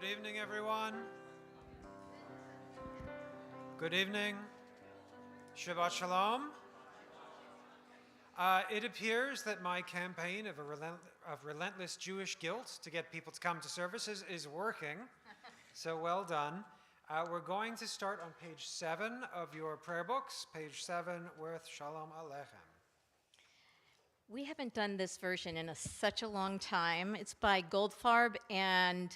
Good evening, everyone. Good evening. Shabbat Shalom. It appears that my campaign of relentless Jewish guilt to get people to come to services is working, so well done. We're going to start on page 7 of your prayer books, page 7 with Shalom Aleichem. We haven't done this version in such a long time. It's by Goldfarb, and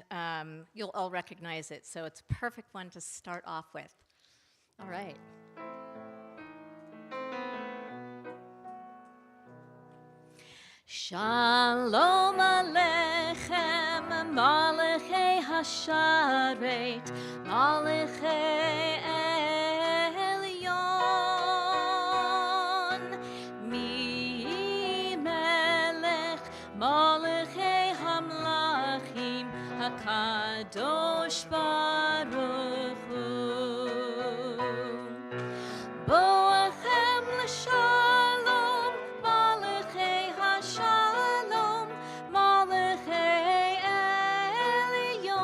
you'll all recognize it, so it's a perfect one to start off with. All right. Shalom Aleichem, Malachei Hasharet, Malachei Elyon, Mi Melech, Malachei Hamlachim, HaKadosh Baruch Hu. Boachem l'shalom, Malachei Hashalom, Malachei Elyon.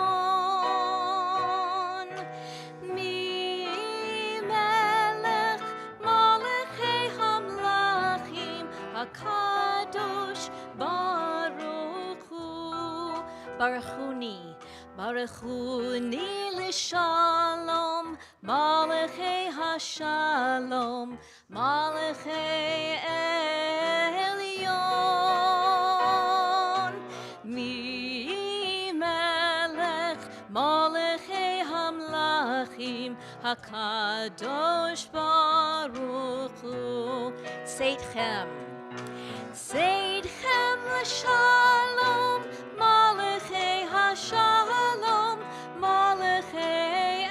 Mi Melech, Malachei Hamlachim, HaKadosh Baruch Hu. Baruchuni l'shalom, Malachei Hashalom, Malachei Elyon. Mi Melech, Malachei Hamlachim, HaKadosh Baruch Hu. Seidchem l'shalom, Malachei Hashalom, Malachei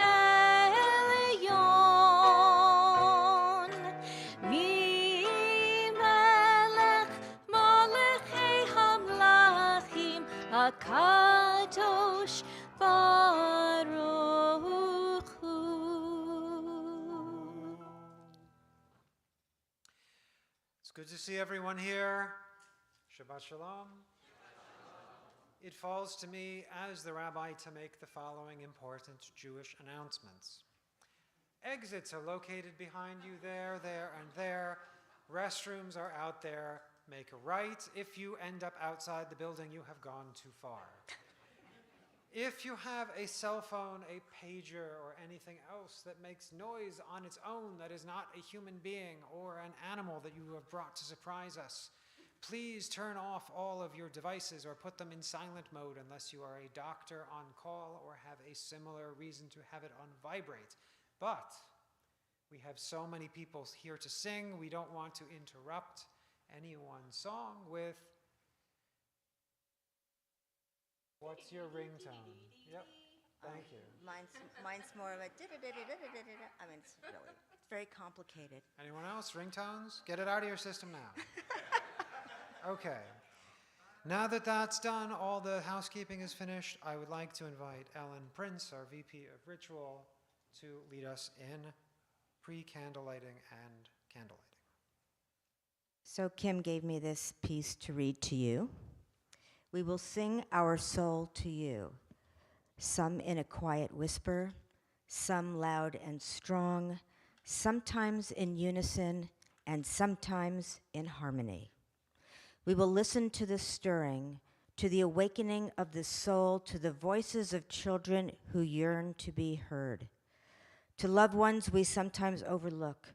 Elyon. Mi Melech, Malachei Hamlachim, HaKadosh Baruch Hu. It's good to see everyone here. Shabbat Shalom. It falls to me as the rabbi to make the following important Jewish announcements. Exits are located behind you there, and there. Restrooms are out there. Make a right. If you end up outside the building, you have gone too far. If you have a cell phone, a pager, or anything else that makes noise on its own that is not a human being or an animal that you have brought to surprise us, please turn off all of your devices or put them in silent mode unless you are a doctor on call or have a similar reason to have it on vibrate. But we have so many people here to sing, we don't want to interrupt anyone's song with... What's your ringtone? Yep, thank you. Mine's more like da-da-da-da-da-da-da. I mean, it's very complicated. Anyone else? Ringtones? Get it out of your system now. Okay. Now that that's done, all the housekeeping is finished, I would like to invite Ellen Prince, our VP of Ritual, to lead us in pre-candlelighting and candlelighting. So Kim gave me this piece to read to you. We will sing our soul to you, some in a quiet whisper, some loud and strong, sometimes in unison, and sometimes in harmony. We will listen to the stirring, to the awakening of the soul, to the voices of children who yearn to be heard, to loved ones we sometimes overlook,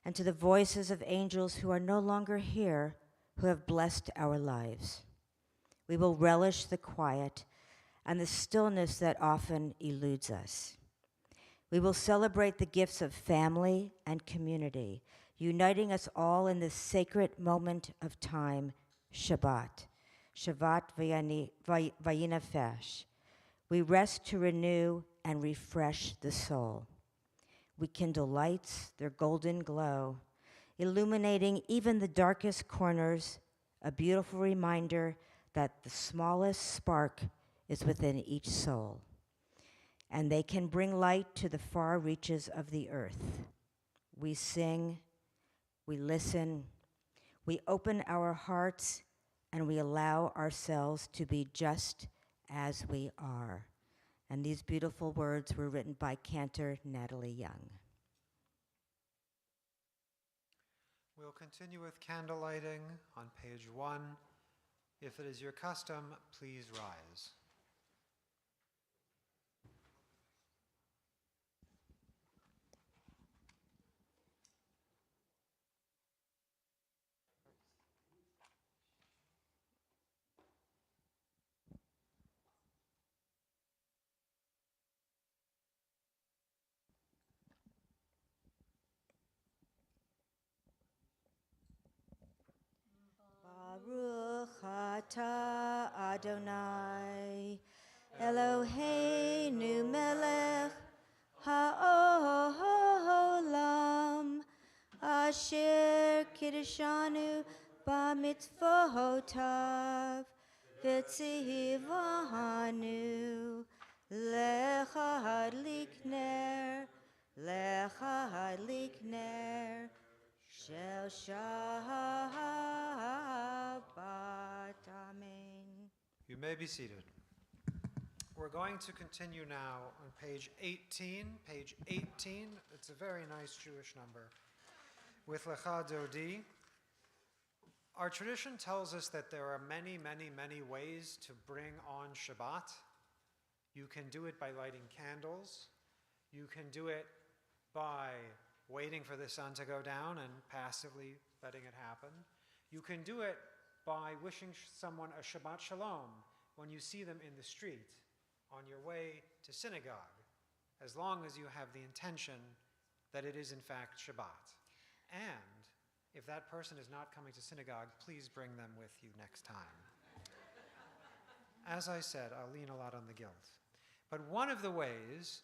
and to the voices of angels who are no longer here, who have blessed our lives. We will relish the quiet and the stillness that often eludes us. We will celebrate the gifts of family and community, uniting us all in this sacred moment of time, Shabbat. Shabbat vayinafesh. We rest to renew and refresh the soul. We kindle lights, their golden glow, illuminating even the darkest corners, a beautiful reminder that the smallest spark is within each soul, and they can bring light to the far reaches of the earth. We sing, we listen, we open our hearts, and we allow ourselves to be just as we are. And these beautiful words were written by cantor Natalie Young. We'll continue with candle lighting on page 1. If it is your custom, please rise. Baruch atah Adonai Eloheinu melech haolam asher kiddushanu b'mitzvotav v'tzivanu lecha hadlik ner Shel Shabbat. Amen. You may be seated. We're going to continue now on page 18. Page 18, it's a very nice Jewish number, with Lecha Dodi. Our tradition tells us that there are many, many, many ways to bring on Shabbat. You can do it by lighting candles. You can do it by waiting for the sun to go down and passively letting it happen. You can do it by wishing someone a Shabbat Shalom when you see them in the street on your way to synagogue, as long as you have the intention that it is in fact Shabbat. And if that person is not coming to synagogue, please bring them with you next time. As I said, I'll lean a lot on the guilt. But one of the ways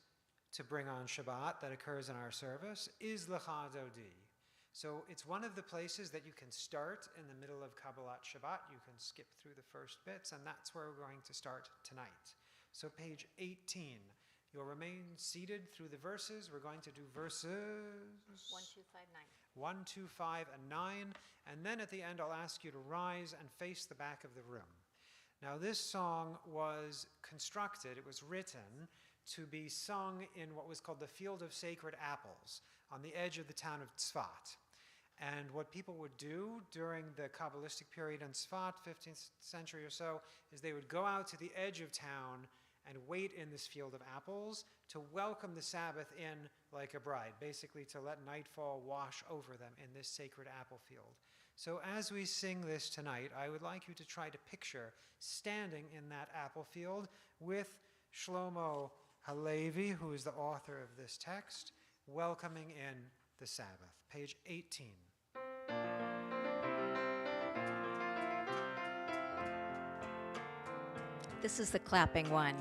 to bring on Shabbat that occurs in our service is Lecha Dodi. So it's one of the places that you can start in the middle of Kabbalat Shabbat. You can skip through the first bits, and that's where we're going to start tonight. So page 18. You'll remain seated through the verses. We're going to do verses 1, 2, 5, 9. 1, 2, 5, and 9. And then at the end, I'll ask you to rise and face the back of the room. Now, this song was constructed, it was written to be sung in what was called the Field of Sacred Apples on the edge of the town of Tzfat. And what people would do during the Kabbalistic period in Tzfat, 15th century or so, is they would go out to the edge of town and wait in this field of apples to welcome the Sabbath in like a bride, basically to let nightfall wash over them in this sacred apple field. So as we sing this tonight, I would like you to try to picture standing in that apple field with Shlomo Halevi, who is the author of this text, welcoming in the Sabbath. Page 18. This is the clapping one.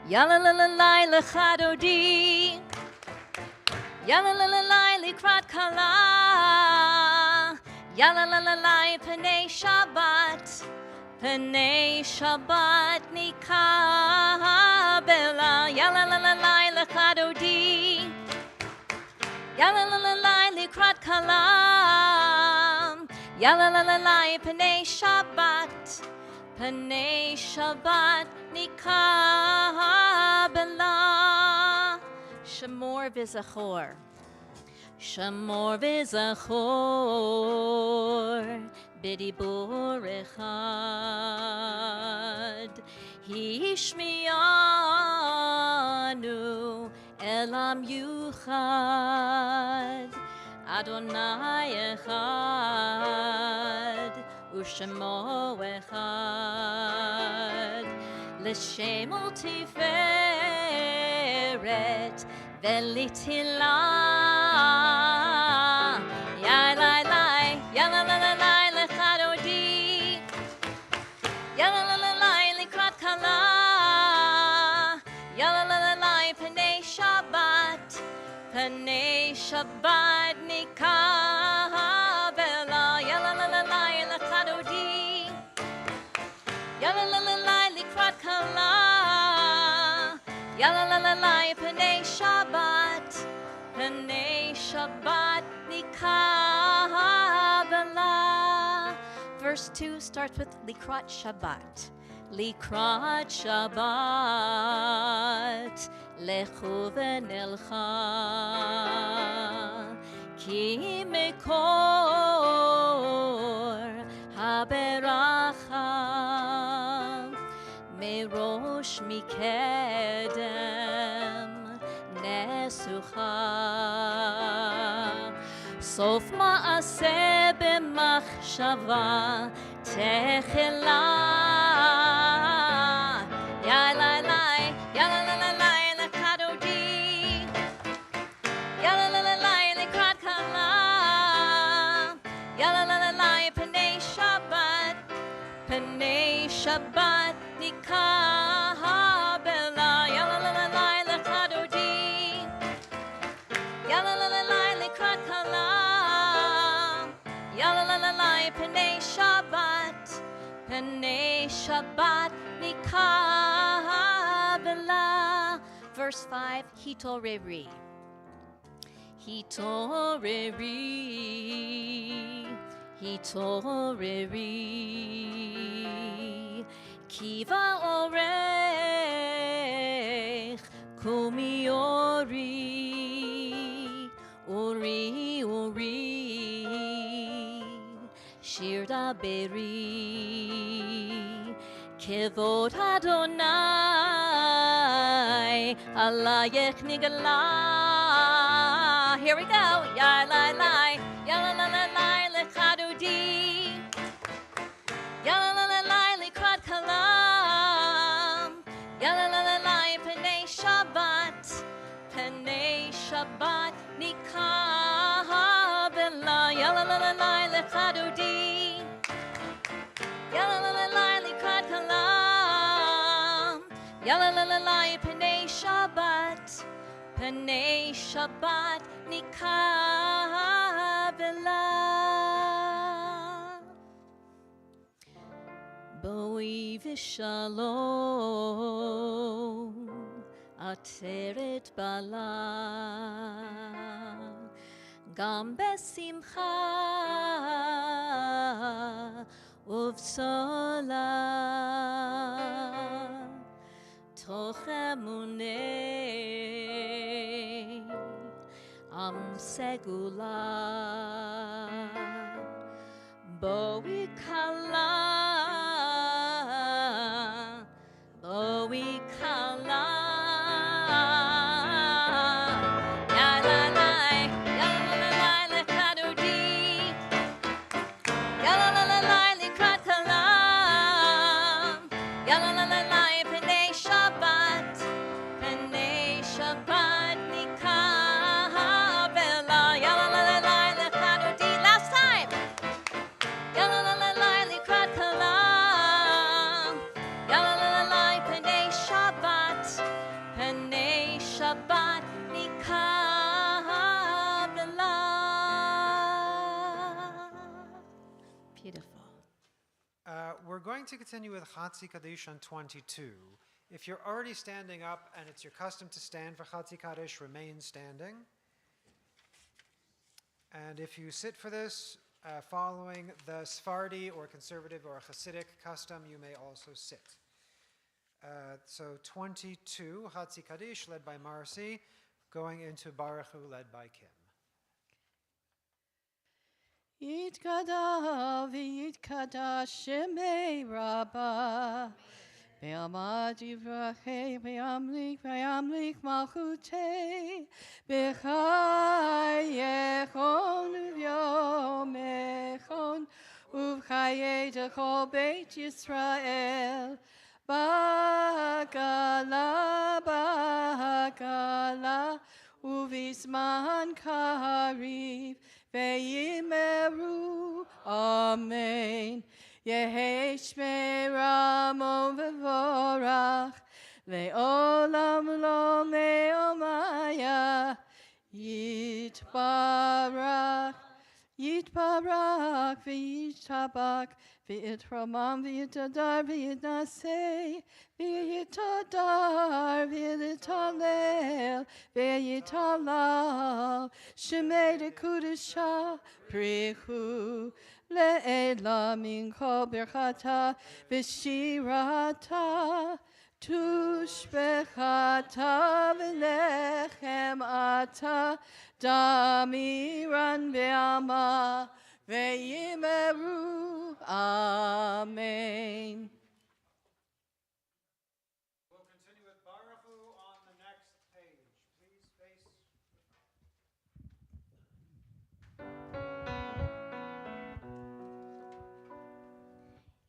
Yalalalai lecha dodi, yalalalai likrat kala, yalalalai panei Shabbat nikabela, yalalalai lecha dodi, yalalalai likrat kala, yalalalai panei Shabbat nikabela. Shamor v'zachor. Shamor v'zachor b'dibur echad. Hishmianu elam yuchad. Adonai echad. U'shemo echad, l'shem u'tiferet v'litilah. Yalalai, yalalai lecha dodi, yalalai likrat kala, yalalai panei Shabbat nikabela, yalalai lecha dodi, yalalai likrat kala, yalalai panei Shabbat nikabela. Verse 2 starts with likrat Shabbat. לקראת שבת, לכו ונלכה, כי מקור הברכה, מראש מקדם נסוכה, סוף מעשה במחשבה תחילה. יא לי לי, יא לי לי לי לקראת אודי, יא לי לי לי לקראת כלה, יא לי לי לי פני שבת, פני שבת נקבלה, יא לי לי לי לקראת אודי, יא לי לי לי לקראת כלה, יא לי לי לי פני שבת, פני שבת nikabela. Verse 5, hitoreri. Hitoreri, hitoreri. Kiva orech kumiori, ori, ori. Shirda beri. Kevod Adonai, Alayech nigala. Here we go. Ya la la, ya la la la, lekad udi. Ya la la la, lekad kalam. Ya la la la, penei Shabbat, penei Shabbat nikabela. Ya la la la, lekad udi. Ya la la la, lekad kalam. Ya la la la, penei Shabbat, penei Shabbat nikabela. Boi v'shalom, ateret bala, gam besimcha ובשולה תוך אמוני עם סגולה בואי קלה בואי קלה We're going to continue with Chatzi Kaddish on 22. If you're already standing up and it's your custom to stand for Chatzi Kaddish, remain standing. And if you sit for this, following the Sephardi or conservative or Hasidic custom, you may also sit. So 22, Chatzi Kaddish, led by Marcy, going into Baruch Hu, led by Kim. Yitkada v'yitkada shemei Rabbah Be'amad yivrachei be'amlik malchutei B'chayechon u'vyomechon Uv'chayei dechol Beit Yisrael Ba'gala ba'gala Uv'izman kariv Ve'imeru, Amen. Yehi Shmei Ramo v'vorach, Le'olam lo me'omaya. Yitbarach, Yitbarach, V'yitabak, V'yitramam, V'yitadar, V'yitnaseh, V'yitadar, V'yitalel, V'yitalal, Shemei Dekudesha, Prichu, Le'ela min kol birchata v'shirata. Tushbechata v'lechem ata. Damiran ve'ama ve'yimeru. Amen. We'll continue with Baruchu on the next page. Please face.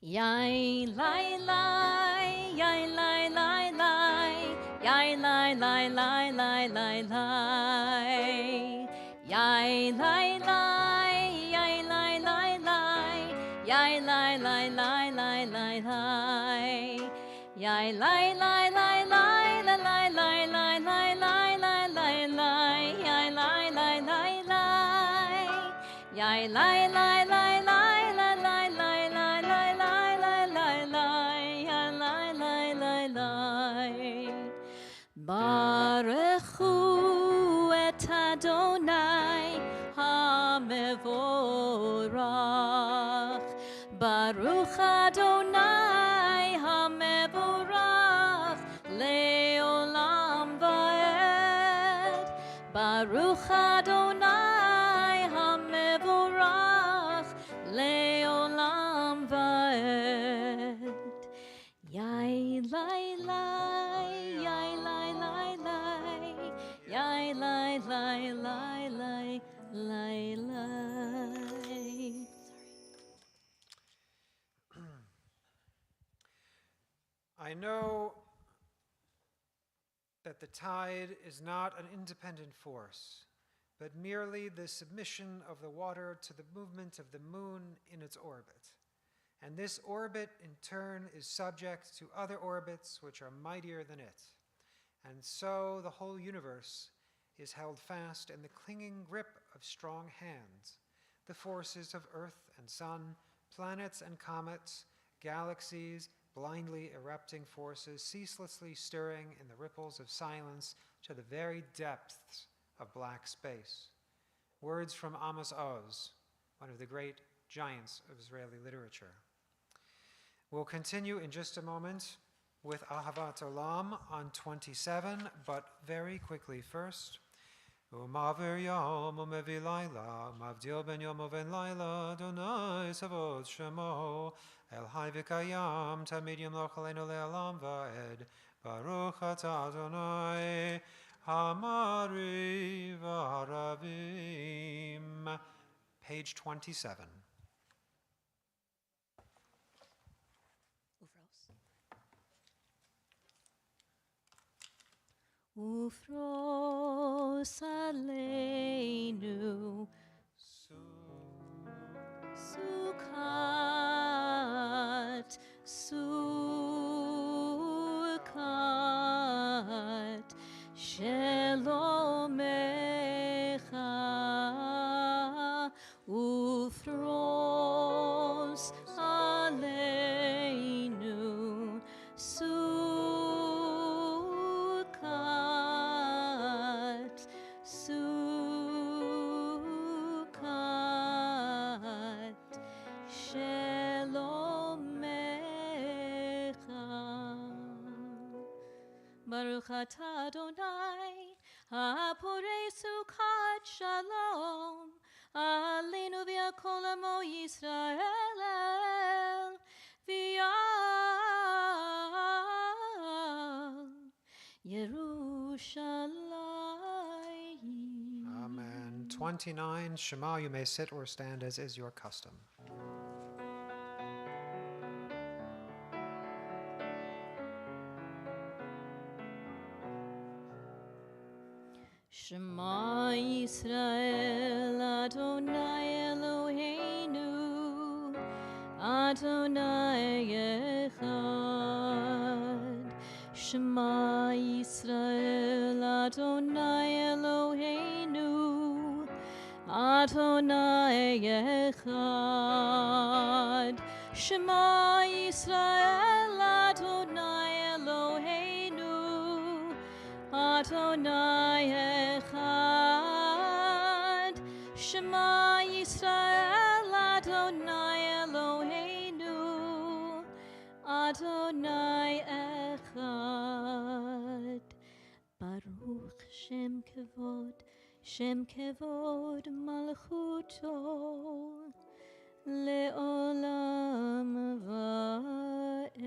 Yai lai lai, yai lai lai lai, yai lai lai lai lai lai lai, yai lai lai, yai lai lai lai, yai lai lai lai lai lai lai, yai lai lai lai lai la lai lai lai lai lai lai lai lai, yai lai lai lai lai, yai lai lai lai lai la lai lai lai lai lai lai lai, yai lai lai lai lai. Baruchu et Adonai hamevorach. Baruch Adonai hamevorach leolam vaed. Baruch Adonai hamevorach leolam vaed. Yai lai lai, yai lai lai lai, yai lai lai lai lai lai lai. I know that the tide is not an independent force, but merely the submission of the water to the movement of the moon in its orbit. And this orbit, in turn, is subject to other orbits which are mightier than it. And so the whole universe is held fast in the clinging grip of strong hands. The forces of earth and sun, planets and comets, galaxies, blindly erupting forces, ceaselessly stirring in the ripples of silence to the very depths of black space. Words from Amos Oz, one of the great giants of Israeli literature. We'll continue in just a moment with Ahavat Olam on 27, but very quickly first. U'ma'avir yom u'mevi laila, mavdil ben yom u'ven laila, Adonai savod shemo, el hai v'kayam, tamid yamloch aleinu le'alam va'ed, Baruch atah Adonai, hamari v'haravim. Page 27. Ufros aleinu sukat, sukat, shelomecha. Ufros aleinu sukat, sukat, shelomecha. Baruch atah Adonai, haporei sukat shalom, aleinu v'yakol amo Yisrael, v'yal Yerushalayim. Amen. 29, Shema, you may sit or stand as is your custom. Shema Yisrael, Adonai Eloheinu, Adonai Echad. Shema Yisrael, Adonai Eloheinu, Adonai Echad. Shema Yisrael, Adonai Eloheinu, Adonai Echad. Shema Yisrael, Adonai Shem kevod malchuto le'olam va'ed.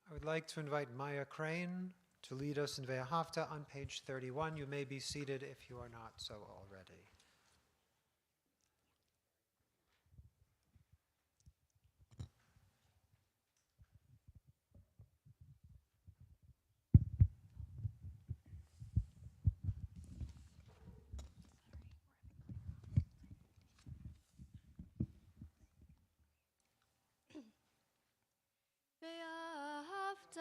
I would like to invite Maya Crane to lead us in Ve'ahavta on page 31. You may be seated if you are not so already. ואהבת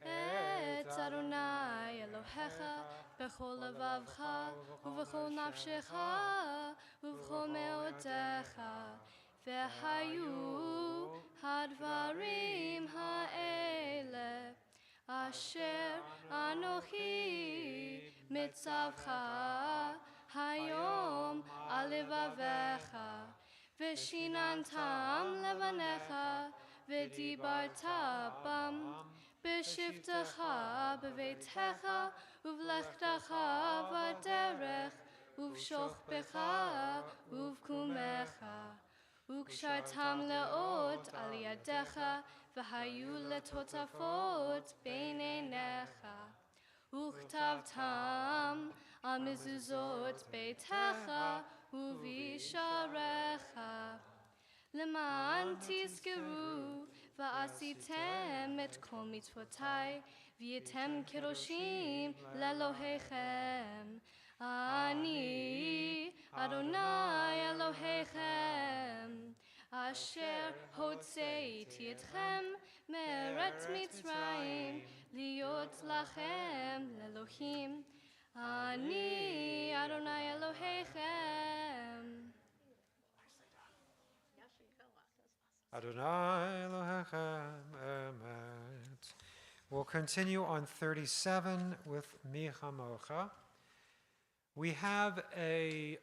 את אדוני אלוהיך בכל לבבך ובכל נפשך ובכל מאודך, והיו הדברים האלה אשר אנוכי מצווך היום על לבביך, ושיננתם לבניך ודיברת בם בשבתך בביתך ובלכתך בדרך ובשוכבך ובקומך, וקשרתם לאות על ידיך והיו לטוטפות בין עיניך, וכתבתם על מזוזות ביתך ובשעריך, למען תזכרו ועשיתם את כל מצוותיי והייתם קדושים לאלוהיכם. אני אדוני אלוהיכם אשר הוצאתי אתכם מארץ מצרים להיות לכם לאלוהים. אני אדוני אלוהיכם. Adonai Elohechem Emet. We'll continue on 37 with Mi Chamocha. We have a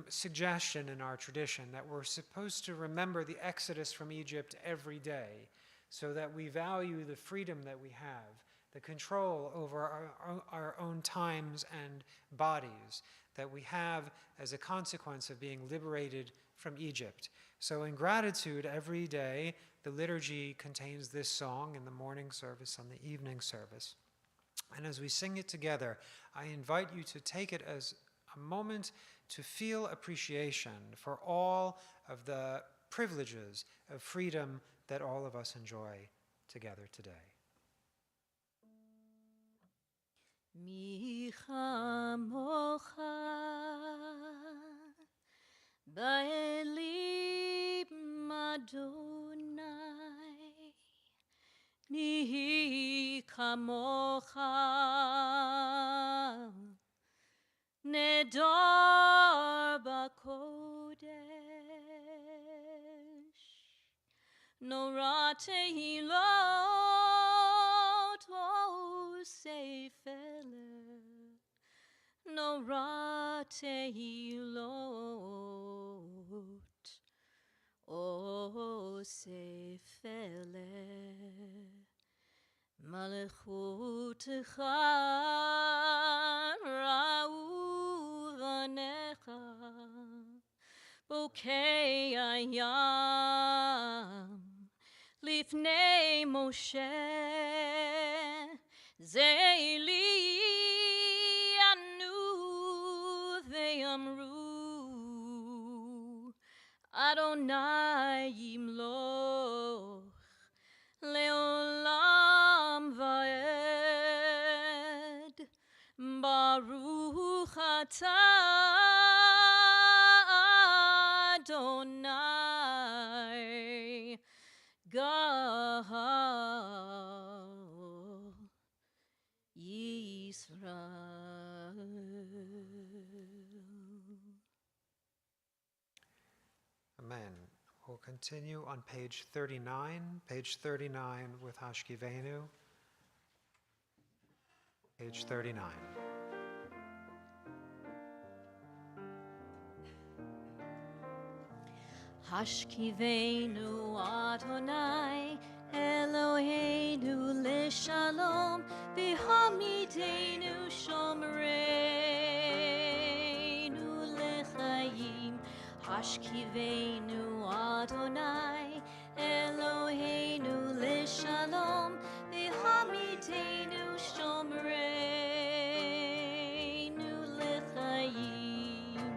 suggestion in our tradition that we're supposed to remember the exodus from Egypt every day so that we value the freedom that we have, the control over our own times and bodies that we have as a consequence of being liberated from Egypt. So in gratitude, every day, the liturgy contains this song in the morning service and the evening service. And as we sing it together, I invite you to take it as a moment to feel appreciation for all of the privileges of freedom that all of us enjoy together today. Mi chamocha ba'elim Adonai, mi chamocha nedar b'kodesh, nora tehilot o sefer, nora tehilot o sefer, malchutecha ra'u vanecha bokei hayam lifnei Moshe zeili anu ve'amru Adonai yimloch le'olam va'ed baruch atah Adonai Gal Yisrael. Amen. We'll continue on page 39 with Hashkivenu. Page 39. Hashkivenu Adonai Eloheinu leshalom, v'hamidenu shomreinu lechayim, hashkivenu Adonai, Eloheinu leshalom, v'hamidenu shomreinu lechayim.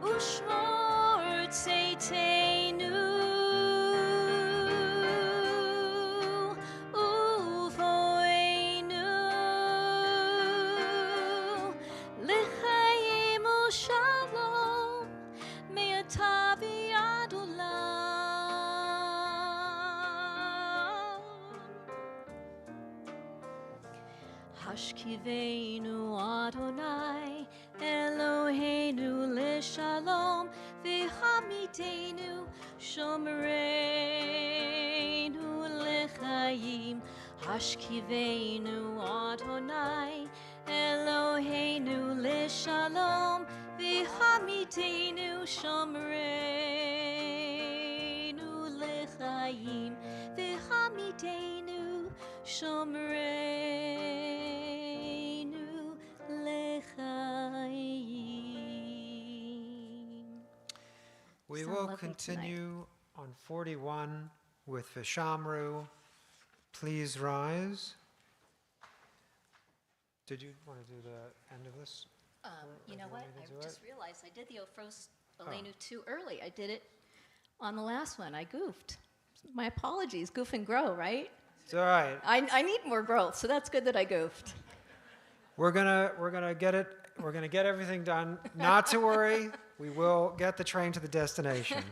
Ushmor tzeitenu uvoenu l'chaim u'shalom me'ata v'ad olam. Hashkivenu Adonai, Eloheinu leshalom, v'hamidenu shomreinu lechayim. Hashkivenu Adonai, Eloheinu leshalom, v'hamidenu shomreinu lechayim. V'hamidenu shomreinu lechayim. We So will lovely continue on 41 with Vishamru. Please rise. Did you want to do the end of this? You do know you what? want me to I do just realized I did the Ophros Oh. Elenu too early. I did it on the last one. I goofed. My apologies. Goof and grow, right? It's all right. I need more growth, so that's good that I goofed. We're gonna get it. We're gonna get everything done. Not to worry. We will get the train to the destination.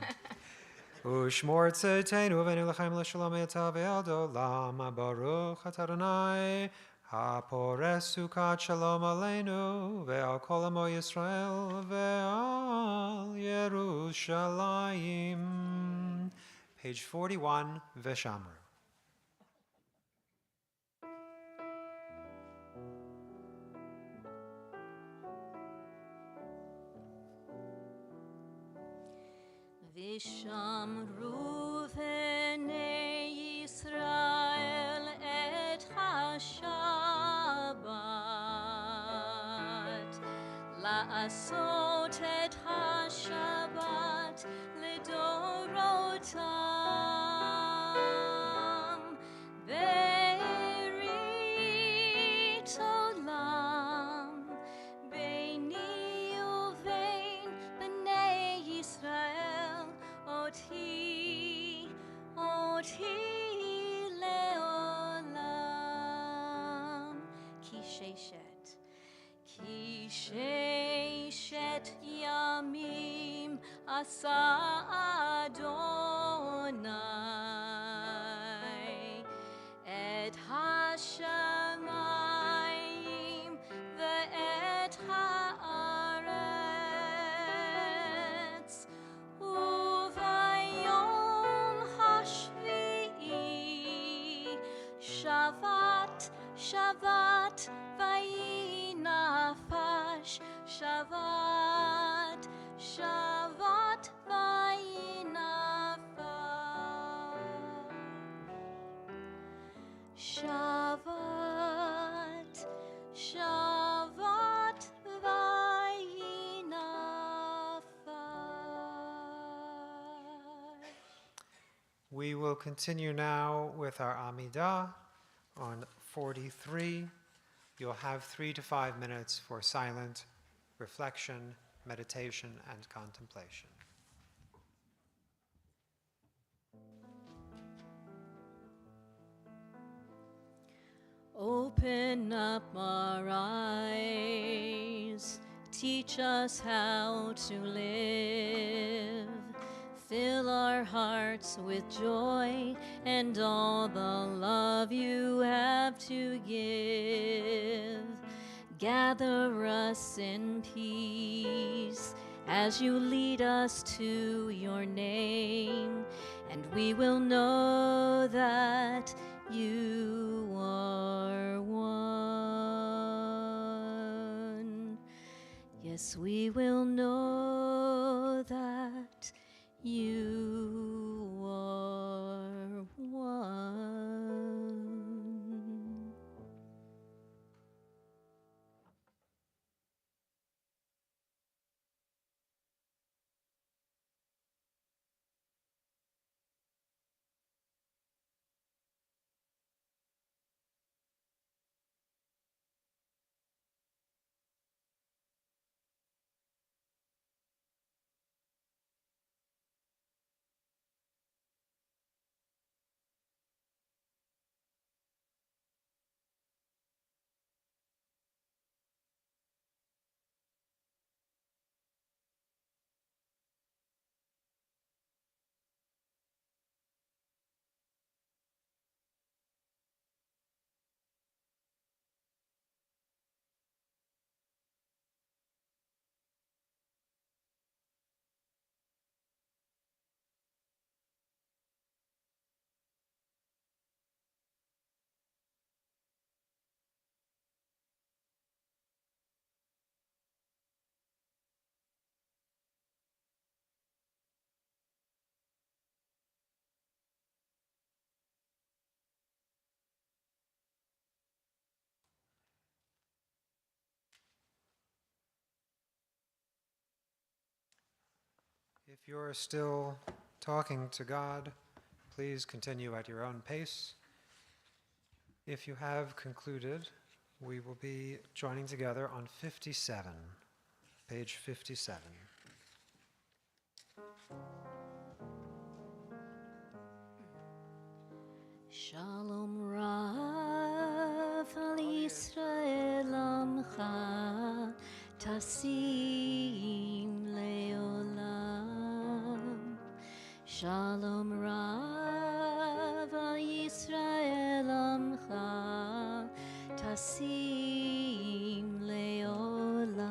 Ushmor tzeitenu v'enu l'chaim l'shalom me'ata v'ad olam baruch atah Adonai hapores sukat shalom aleinu ve'al kol amo Yisrael ve'al Yerushalayim. Page 41, Veshamru. Vishamru v'nei Yisrael et HaShabbat, la'asot et HaShabbat lidorotam, berit olam, beini uvein b'nei Yisrael, oti leolam. Ki sheshet yamim asa Adonai et hashamayim ve'et haaretz uvayom hashvi'i Shabbat, Shabbat, vayinafash, Shabbat, Shabbat, vayinafash. Shabbat, Shabbat, vayinafash. We will continue now with our Amidah on 43. You'll have 3 to 5 minutes for silent reflection, meditation, and contemplation. Open up our eyes, teach us how to live. Fill our hearts with joy and all the love you have to give. Gather us in peace as you lead us to your name, and we will know that you are one. Yes, we will know that you are If you're still talking to God, please continue at your own pace. If you have concluded, we will be joining together on 57, page 57. Shalom Rav al Yisrael Amcha Tasim Leolam. Shalom Rav al Yisrael Amcha Tasim Leolam.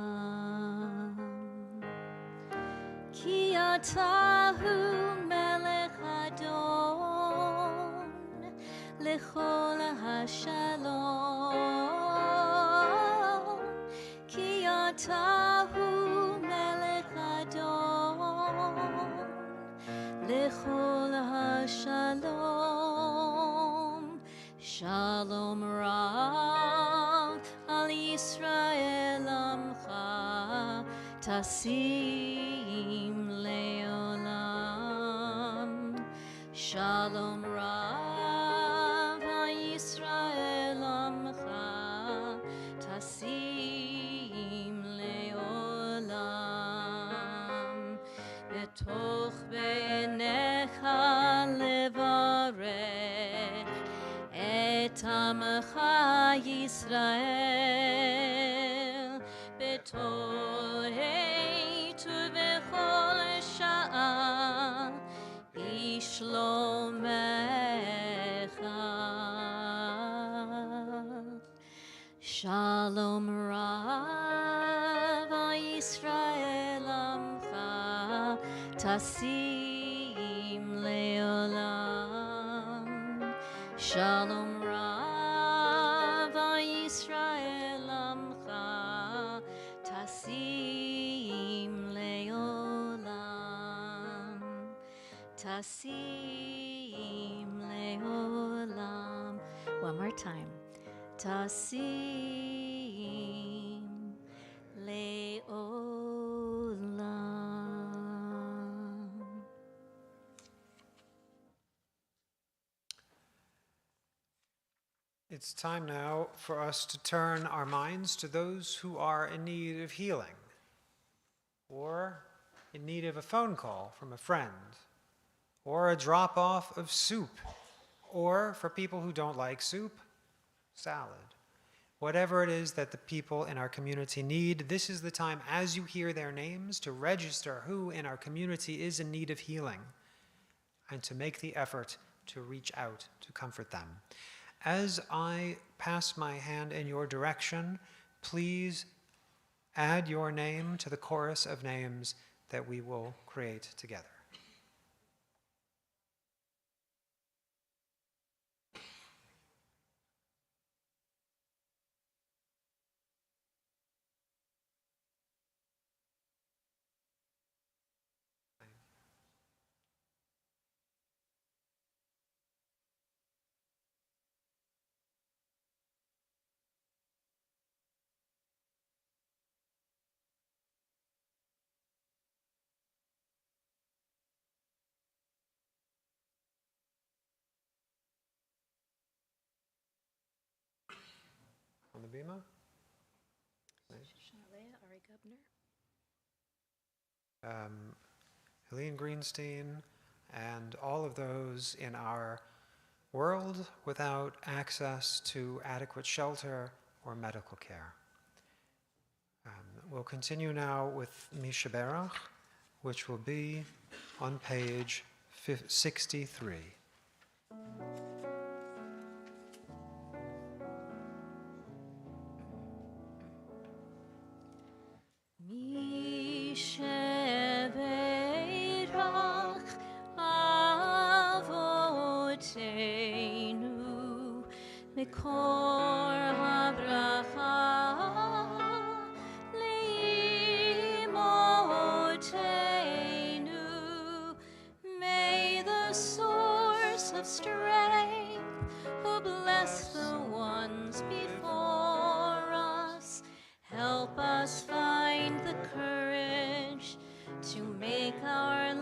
Ki atahu melech Adon lechol hashalom. Ki atahu melech Adon lechol hashalom. Shalom Rav al Yisrael Amcha Tasim Leolam. Shalom Rav al Yisrael Amcha Tasim Leolam. Betoch beinecha levarech et Amcha Yisrael betohet v'chol sha'a ishlomecha. Shalom Rav al Yisrael Amcha Tasim Leolam. Shalom Rav al Yisrael Amcha Tasim Leolam. Tasim Leolam. One more time. Tasim Leolam. It's time now for us to turn our minds to those who are in need of healing, or in need of a phone call from a friend, or a drop-off of soup, or for people who don't like soup, salad. Whatever it is that the people in our community need, this is the time, as you hear their names, to register who in our community is in need of healing and to make the effort to reach out to comfort them. As I pass my hand in your direction, please add your name to the chorus of names that we will create together. On the bima? Shalea, Ari Gubner. Helene Greenstein, and all of those in our world without access to adequate shelter or medical care. We'll continue now with Misha Berach, which will be on page 63. Misheberach Avoteinu Mikor habracha Leimotenu. May the source of strength, who bless the ones before us, help us find the courage to make our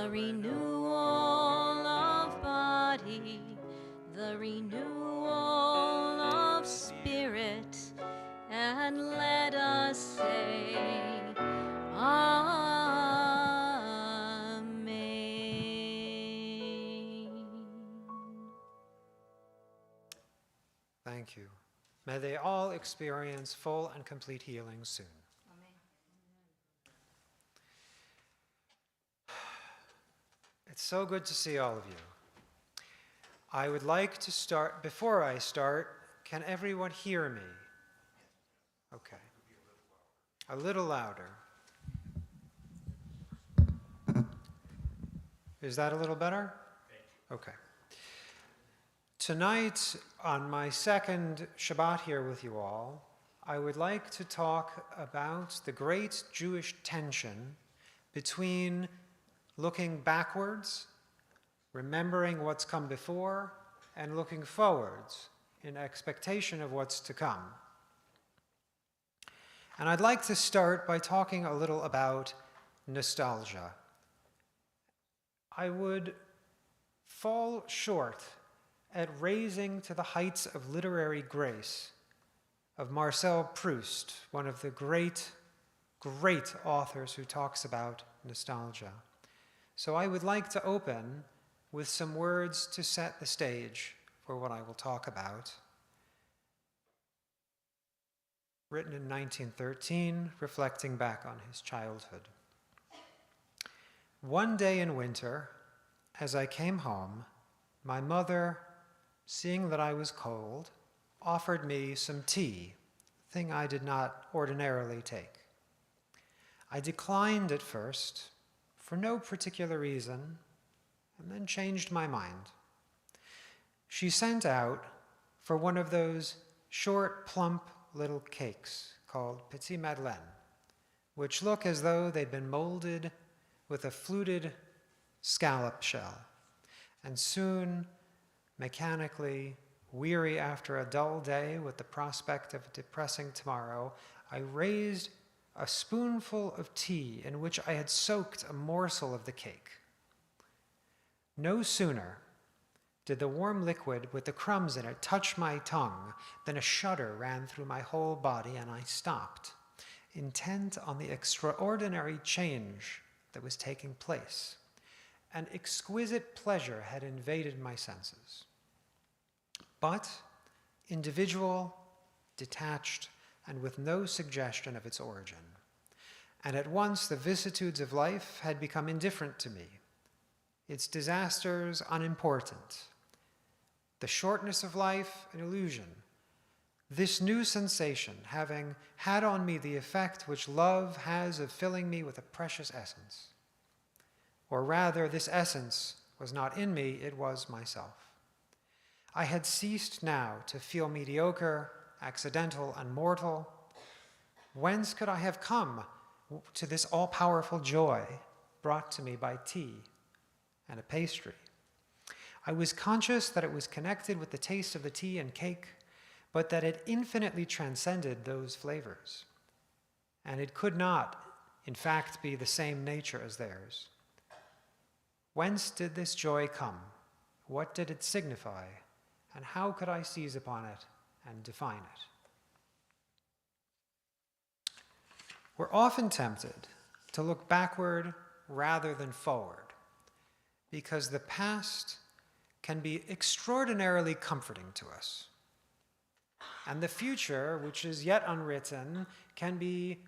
the renewal of body, the renewal of spirit, and let us say, Amen. Thank you. May they all experience full and complete healing soon. It's so good to see all of you. I would like to start, before I start, can everyone hear me? Okay. A little louder. Is that a little better? Okay. Tonight, on my second Shabbat here with you all, I would like to talk about the great Jewish tension between looking backwards, remembering what's come before, and looking forwards in expectation of what's to come. And I'd like to start by talking a little about nostalgia. I would fall short at raising to the heights of literary grace of Marcel Proust, one of the great, great authors who talks about nostalgia. So I would like to open with some words to set the stage for what I will talk about. Written in 1913, reflecting back on his childhood. One day in winter, as I came home, my mother, seeing that I was cold, offered me some tea, a thing I did not ordinarily take. I declined at first, for no particular reason, and then changed my mind. She sent out for one of those short, plump little cakes called Petit Madeleine, which look as though they'd been molded with a fluted scallop shell. And soon, mechanically, weary after a dull day with the prospect of a depressing tomorrow, I raised a spoonful of tea in which I had soaked a morsel of the cake. No sooner did the warm liquid with the crumbs in it touch my tongue than a shudder ran through my whole body, and I stopped, intent on the extraordinary change that was taking place. An exquisite pleasure had invaded my senses. But individual, detached, and with no suggestion of its origin. And at once the vicissitudes of life had become indifferent to me, its disasters unimportant, the shortness of life an illusion, this new sensation having had on me the effect which love has of filling me with a precious essence. Or rather, this essence was not in me, it was myself. I had ceased now to feel mediocre, accidental, and mortal. Whence could I have come to this all-powerful joy brought to me by tea and a pastry? I was conscious that it was connected with the taste of the tea and cake, but that it infinitely transcended those flavors. And it could not, in fact, be the same nature as theirs. Whence did this joy come? What did it signify? And how could I seize upon it and define it? We're often tempted to look backward rather than forward, because the past can be extraordinarily comforting to us. And the future, which is yet unwritten, can be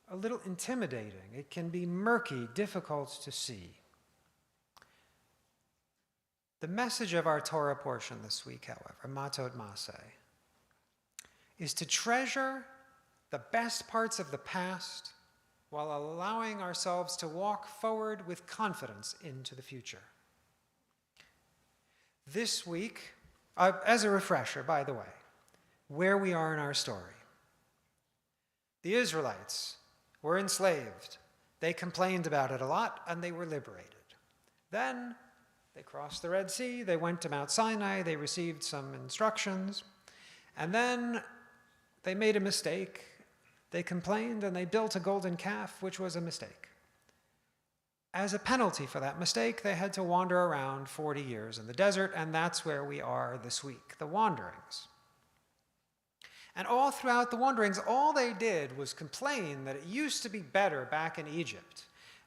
a little intimidating. It can be murky, difficult to see. The message of our Torah portion this week, however, Matot Maseh, is to treasure the best parts of the past while allowing ourselves to walk forward with confidence into the future. This week, as a refresher, by the way, where we are in our story. The Israelites were enslaved. They complained about it a lot, and they were liberated. Then they crossed the Red Sea, they went to Mount Sinai, they received some instructions, and then they made a mistake. They complained, and they built a golden calf, which was a mistake. as a penalty for that mistake, they had to wander around 40 years in the desert, and that's where we are this week, the wanderings. And all throughout the wanderings, all they did was complain that it used to be better back in Egypt.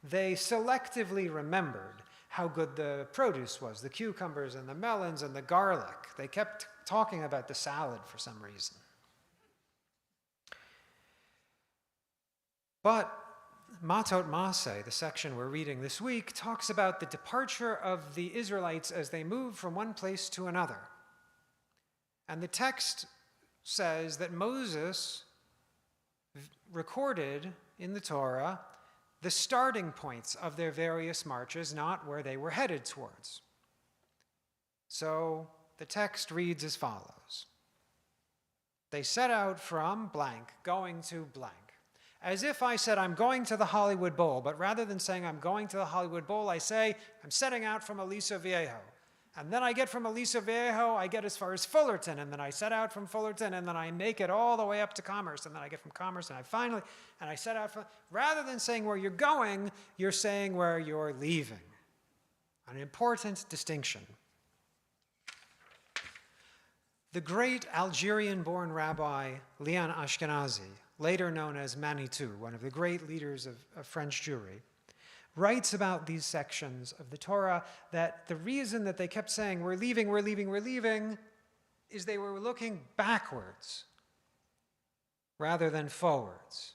They selectively remembered how good the produce was, the cucumbers and the melons and the garlic. They kept talking about the salad for some reason. But Matot Maseh, the section we're reading this week, talks about the departure of the Israelites as they move from one place to another. And the text says that Moses recorded in the Torah the starting points of their various marches, not where they were headed towards. So the text reads as follows. They set out from blank, going to blank. As if I said, I'm going to the Hollywood Bowl, but rather than saying I'm going to the Hollywood Bowl, I say, I'm setting out from Aliso Viejo. And then I get from Aliso Viejo, I get as far as Fullerton, and then I set out from Fullerton, and then I make it all the way up to Commerce, and then I get from Commerce, and I set out from, rather than saying where you're going, you're saying where you're leaving. An important distinction. The great Algerian-born rabbi Leon Ashkenazi, later known as Manitou, one of the great leaders of French Jewry, writes about these sections of the Torah that the reason that they kept saying, we're leaving, we're leaving, we're leaving, is they were looking backwards rather than forwards.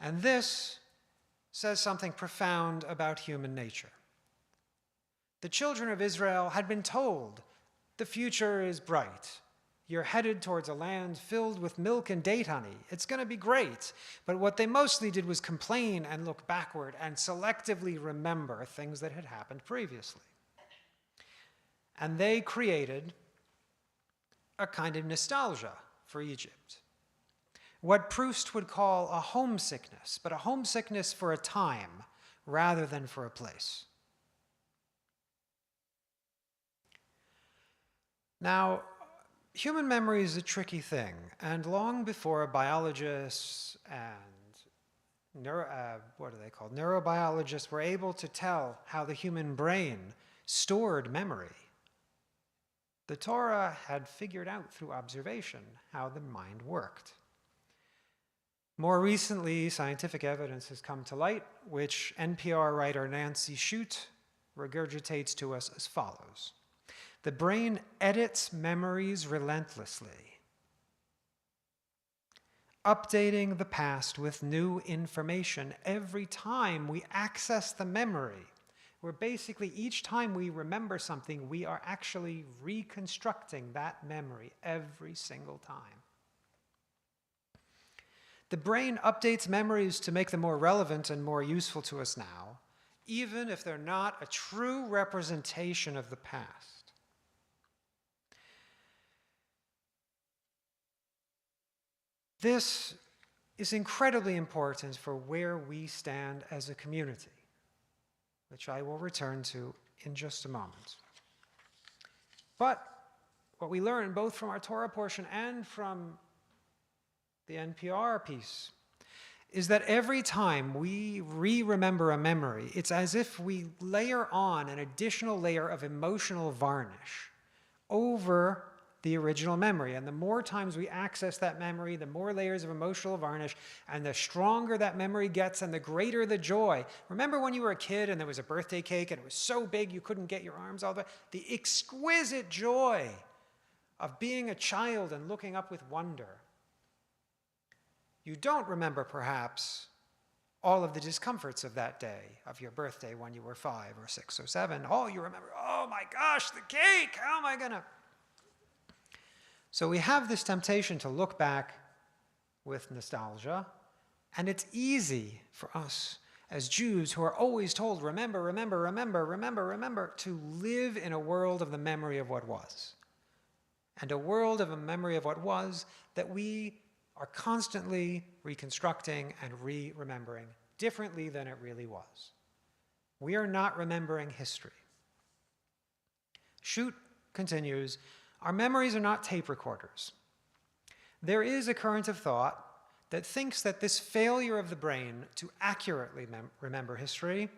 And this says something profound about human nature. The children of Israel had been told, the future is bright. You're headed towards a land filled with milk and date honey. It's going to be great. But what they mostly did was complain and look backward and selectively remember things that had happened previously. And they created a kind of nostalgia for Egypt. What Proust would call a homesickness, but a homesickness for a time rather than for a place. Now, human memory is a tricky thing, and long before biologists and neurobiologists were able to tell how the human brain stored memory, the Torah had figured out through observation how the mind worked. More recently, scientific evidence has come to light, which NPR writer Nancy Shute regurgitates to us as follows. The brain edits memories relentlessly, updating the past with new information every time we access the memory, where basically each time we remember something, we are actually reconstructing that memory every single time. The brain updates memories to make them more relevant and more useful to us now, even if they're not a true representation of the past. This is incredibly important for where we stand as a community, which I will return to in just a moment. But what we learn both from our Torah portion and from the NPR piece is that every time we re-remember a memory, it's as if we layer on an additional layer of emotional varnish over the original memory. And the more times we access that memory, the more layers of emotional varnish, and the stronger that memory gets and the greater the joy. Remember when you were a kid and there was a birthday cake and it was so big you couldn't get your arms all the way? The exquisite joy of being a child and looking up with wonder. You don't remember, perhaps, all of the discomforts of that day, of your birthday when you were 5 or 6 or 7. All you remember, oh my gosh, the cake, how am I going to... So we have this temptation to look back with nostalgia, and it's easy for us as Jews who are always told, remember, remember, remember, remember, remember, to live in a world of the memory of what was. And a world of a memory of what was that we are constantly reconstructing and re-remembering differently than it really was. We are not remembering history. Shute continues, our memories are not tape recorders. There is a current of thought that thinks that this failure of the brain to accurately remember history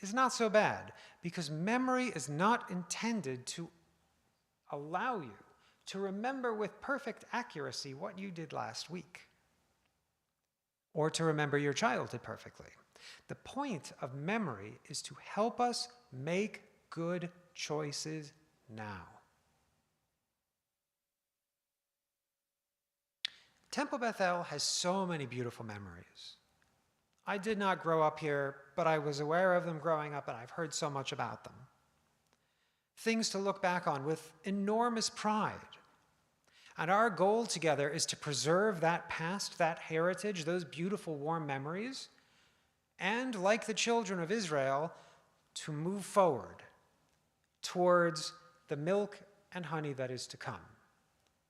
is not so bad, because memory is not intended to allow you to remember with perfect accuracy what you did last week, or to remember your childhood perfectly. The point of memory is to help us make good choices now. Temple Beth El has so many beautiful memories. I did not grow up here, but I was aware of them growing up, and I've heard so much about them. Things to look back on with enormous pride. And our goal together is to preserve that past, that heritage, those beautiful, warm memories, and, like the children of Israel, to move forward towards the milk and honey that is to come.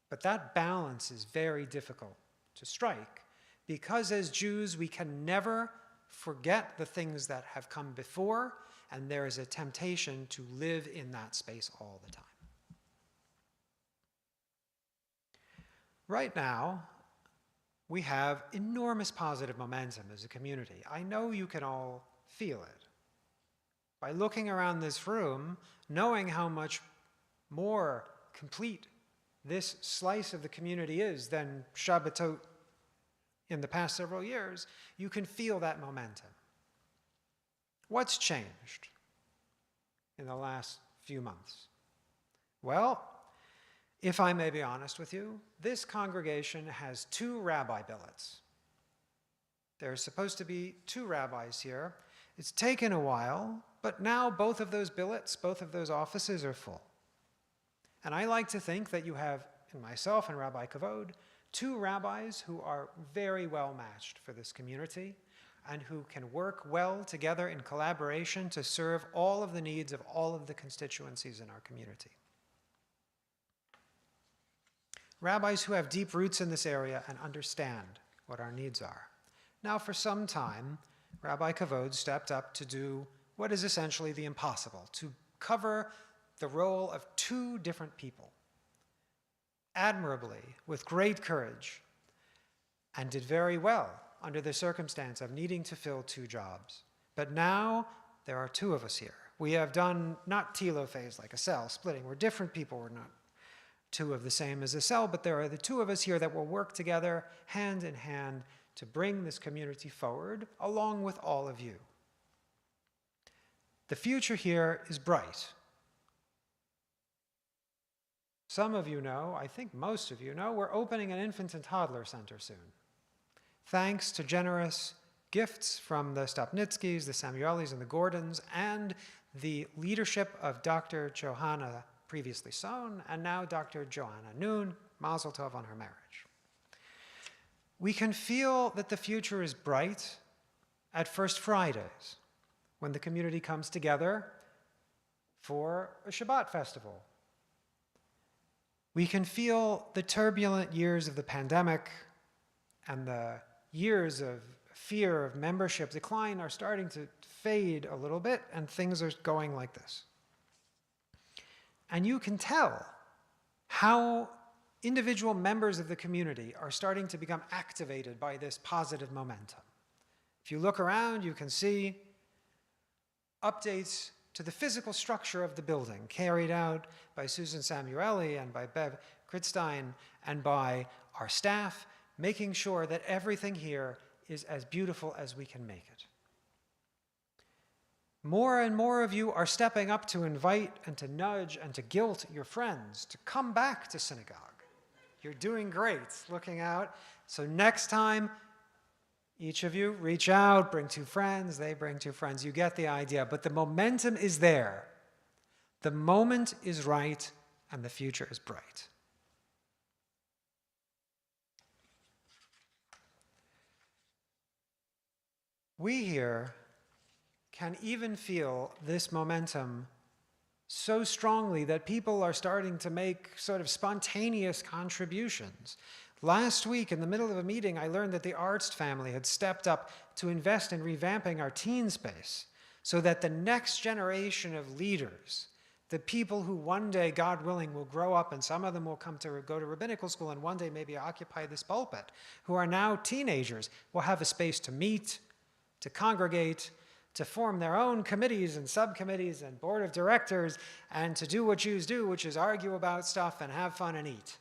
But that balance is very difficult to strike, because as Jews, we can never forget the things that have come before, and there is a temptation to live in that space all the time. Right now, we have enormous positive momentum as a community. I know you can all feel it. By looking around this room, knowing how much more complete this slice of the community is than Shabbatot in the past several years, you can feel that momentum. What's changed in the last few months? Well, if I may be honest with you, this congregation has 2 rabbi billets. There's supposed to be 2 rabbis here. It's taken a while, but now both of those billets, both of those offices are full. And I like to think that you have, in myself and Rabbi Kavod, 2 rabbis who are very well matched for this community and who can work well together in collaboration to serve all of the needs of all of the constituencies in our community. Rabbis who have deep roots in this area and understand what our needs are. Now, for some time, Rabbi Kavod stepped up to do what is essentially the impossible, to cover the role of 2 different people, admirably, with great courage, and did very well under the circumstance of needing to fill 2 jobs. But now there are 2 of us here. We have done not telophase like a cell splitting. We're different people. We're not 2 of the same as a cell, but there are the 2 of us here that will work together hand in hand to bring this community forward along with all of you. The future here is bright. Some of you know, I think most of you know, we're opening an infant and toddler center soon. Thanks to generous gifts from the Stopnitskys, the Samuelis, and the Gordons, and the leadership of Dr. Johanna, previously Sohn, and now Dr. Joanna Noon, Mazel Tov on her marriage. We can feel that the future is bright at First Fridays, when the community comes together for a Shabbat festival. We can feel the turbulent years of the pandemic and the years of fear of membership decline are starting to fade a little bit, and things are going like this. And you can tell how individual members of the community are starting to become activated by this positive momentum. If you look around, you can see updates to the physical structure of the building carried out by Susan Samueli and by Bev Kritstein and by our staff, making sure that everything here is as beautiful as we can make it. More and more of you are stepping up to invite and to nudge and to guilt your friends to come back to synagogue. You're doing great looking out. So next time, each of you reach out, bring 2 friends, they bring 2 friends. You get the idea, but the momentum is there. The moment is right, and the future is bright. We here can even feel this momentum so strongly that people are starting to make sort of spontaneous contributions. Last week, in the middle of a meeting, I learned that the Arzt family had stepped up to invest in revamping our teen space so that the next generation of leaders, the people who one day, God willing, will grow up, and some of them will go to rabbinical school and one day maybe occupy this pulpit, who are now teenagers, will have a space to meet, to congregate, to form their own committees and subcommittees and board of directors and to do what Jews do, which is argue about stuff and have fun and eat.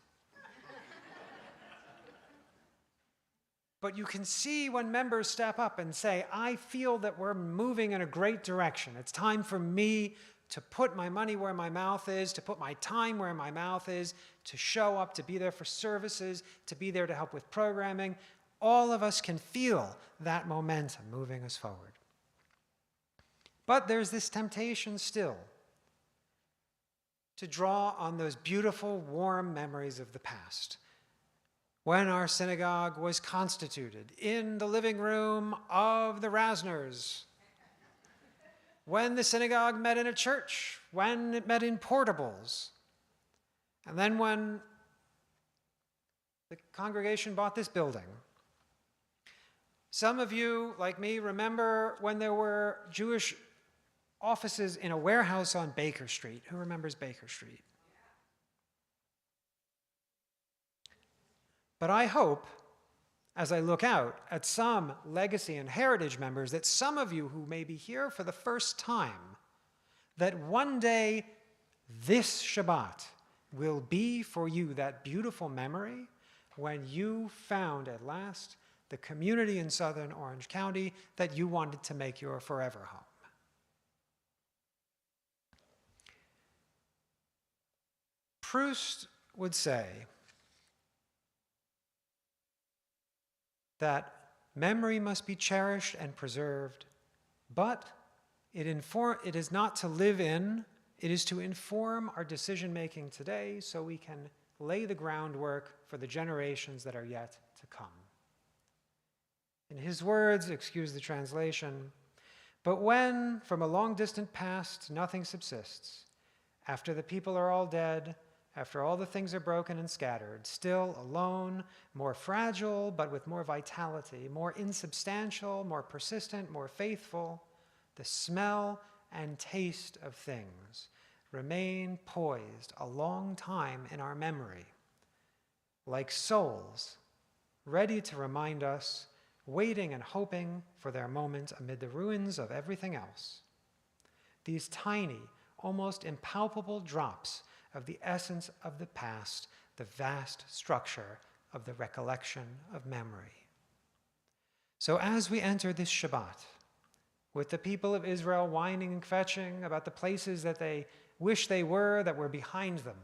But you can see when members step up and say, I feel that we're moving in a great direction. It's time for me to put my money where my mouth is, to put my time where my mouth is, to show up, to be there for services, to be there to help with programming. All of us can feel that momentum moving us forward. But there's this temptation still to draw on those beautiful, warm memories of the past. When our synagogue was constituted in the living room of the Rasners, when the synagogue met in a church, when it met in portables, and then when the congregation bought this building. Some of you, like me, remember when there were Jewish offices in a warehouse on Baker Street. Who remembers Baker Street? But I hope, as I look out at some legacy and heritage members, that some of you who may be here for the first time, that one day this Shabbat will be for you that beautiful memory when you found at last the community in southern Orange County that you wanted to make your forever home. Proust would say that memory must be cherished and preserved, but it is not to live in, it is to inform our decision-making today so we can lay the groundwork for the generations that are yet to come. In his words, excuse the translation, but when from a long distant past nothing subsists, after the people are all dead, after all the things are broken and scattered, still alone, more fragile, but with more vitality, more insubstantial, more persistent, more faithful, the smell and taste of things remain poised a long time in our memory, like souls ready to remind us, waiting and hoping for their moment amid the ruins of everything else. These tiny, almost impalpable drops of the essence of the past, the vast structure of the recollection of memory. So as we enter this Shabbat, with the people of Israel whining and fetching about the places that they wish they were, that were behind them,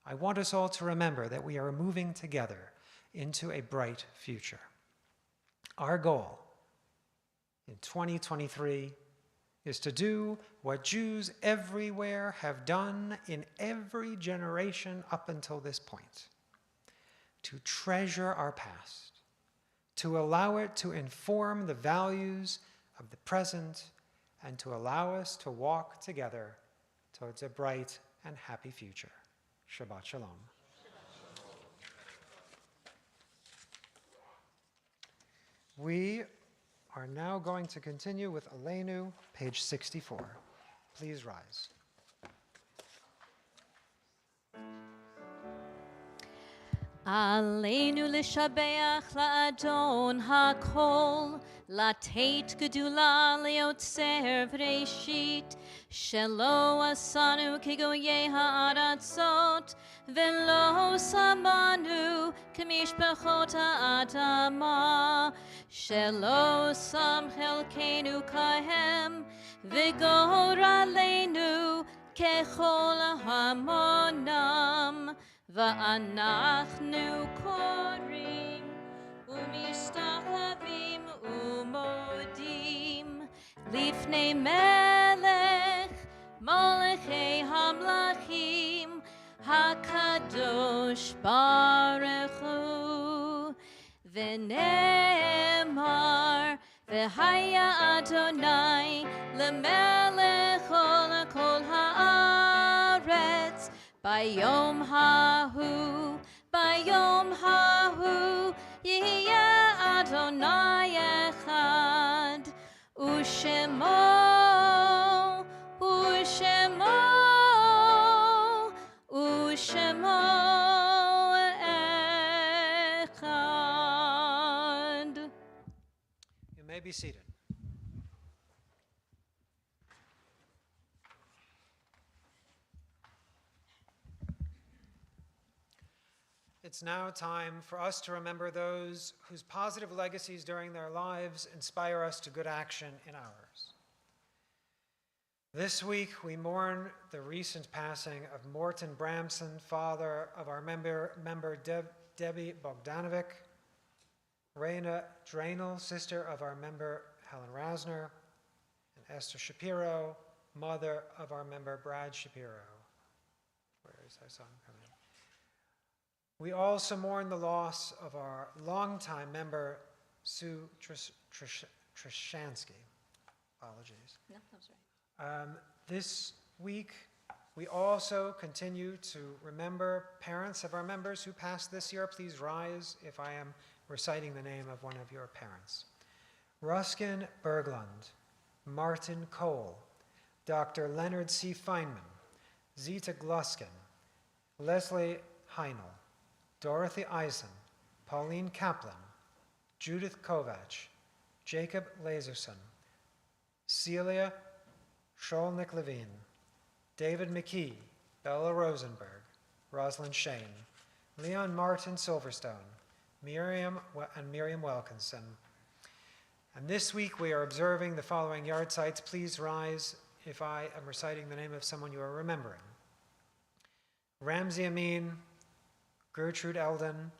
I want us all to remember that we are moving together into a bright future. Our goal in 2023 is to do what Jews everywhere have done in every generation up until this point, to treasure our past, to allow it to inform the values of the present, and to allow us to walk together towards a bright and happy future. Shabbat Shalom. We are now going to continue with Aleinu, page 64. Please rise. עלינו לשבח לאדון הכל, לתת גדולה ליוצר בראשית, שלא עשנו כגויי הארצות, ולא שמנו כמשפחות האדמה, שלא שם חלקנו כהם, וגורלנו ככל המונם. ואנחנו קוראים ומשתחווים ומודים לפני מלך מלכי המלכים הקדוש ברוך הוא. ונאמר והיה אדוני למלך על כל הארץ ביום ההוא, ביום ההוא, יהיה אדוני אחד, ושמו, ושמו, ושמו אחד. You may be seated. it's now time for us to remember those whose positive legacies during their lives inspire us to good action in ours. This week, we mourn the recent passing of Morton Bramson, father of our member Debbie Bogdanovic, Raina Drainel, sister of our member Helen Rasner, and Esther Shapiro, mother of our member Brad Shapiro. Where is I saw him coming in. We also mourn the loss of our longtime member Sue Trishansky. Apologies. No, that was right. This week, we also continue to remember parents of our members who passed this year. Please rise if I am reciting the name of one of your parents. Ruskin Berglund, Martin Cole, Dr. Leonard C. Feynman, Zita Gluskin, Leslie Heinel, Dorothy Eisen, Pauline Kaplan, Judith Kovach, Jacob Lazerson, Celia Scholnick-Levine, David McKee, Bella Rosenberg, Rosalind Shane, Leon Martin Silverstone, Miriam Wilkinson. And this week we are observing the following yard sites. Please rise if I am reciting the name of someone you are remembering. Ramsey Amin, Gertrude Eldon,